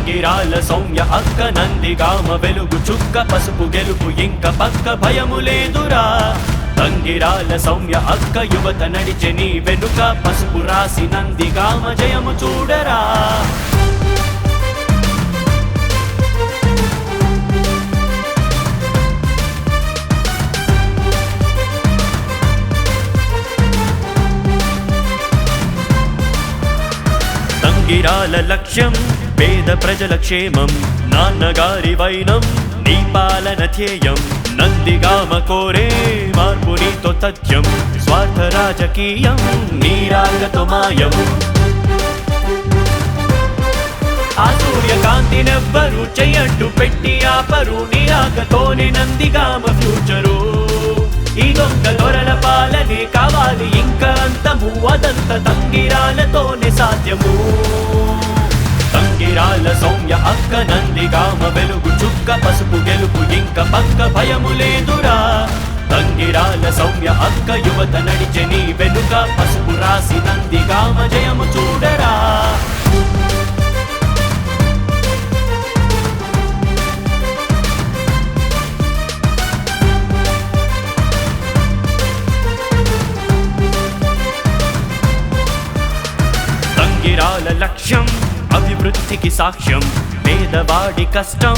తంగిరాల సౌమ్య అక్క నందిగామ వెలుగు చుక్క పసుపు గెలుపు ఇంక పక్క భయము లేదురా తంగిరాల సౌమ్య అక్క యువత నడిచె నీ వెనుక పసుపు రాసి నందిగామ జయము చూడరా తంగిరాల లక్ష్యం పేద ప్రజల క్షేమం నాన్నగారి వైనం నీ పాలన ధ్యేయం నందిగామ కోరే మార్పు నీతో తథ్యం స్వార్థ రాజకీయం నీ రాగతో మాయం ఆ సూర్యకాంతినెవ్వరు చెయ్యట్టు పెట్టి ఆపరు నీ రాకతోనే నందిగామ ఫ్యూచరు ఈ దొంగ దొరల పాలనే కావాలి ఇంకా అంతము అదంత తంగిరాలతోనే సాధ్యము తంగిరాల సౌమ్య అక్క నందిగామ వెలుగు చుక్క పసుపు గెలుపు ఇంక పక్క భయము లేదురా తంగిరాల సౌమ్య అక్క యువత నడిచె నీ వెనుక పసుపు రాసి నందిగామ జయము చూడరా తంగిరాల లక్ష్యం అభివృద్ధికి సాక్ష్యం పేదవాడి కష్టం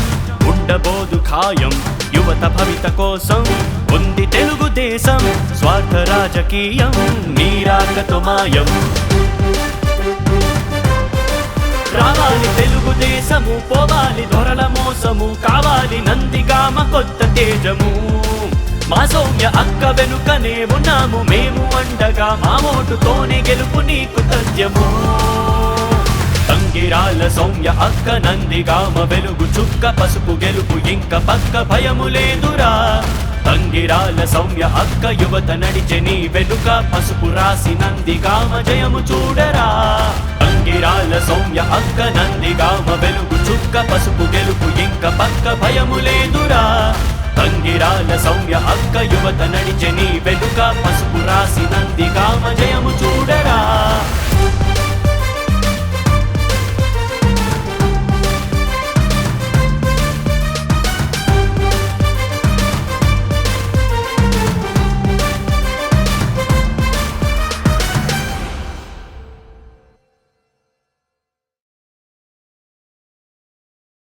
ఉండబోదు ఖాయం యువత భవిత కోసం ఉంది తెలుగుదేశం స్వార్థ రాజకీయం నీ రాకతో మాయం రావాలి తెలుగుదేశము పోవాలి దొరల మోసము కావాలి నందిగామ కొత్త తేజము మా సౌమ్య అక్క వెనుకనే ఉన్నాము మేము అండగా మా ఓటుతోనే గెలుపు నీకు తథ్యము తంగిరాల సౌమ్య అక్క నందిగామ వెలుగు చుక్క పసుపు గెలుపు ఇంక పక్క భయము లేదురా తంగిరాల సౌమ్య అక్క యువత నడిచె నీ వెనుక పసుపు రాసి నందిగామ జయము చూడరా తంగిరాల సౌమ్య అక్క నందిగామ వెలుగు చుక్క పసుపు గెలుపు ఇంక పక్క భయము లేదురా తంగిరాల సౌమ్య అక్క యువత నడిచె నీ వెనుక పసుపు రాసి నందిగామ జయము చూడ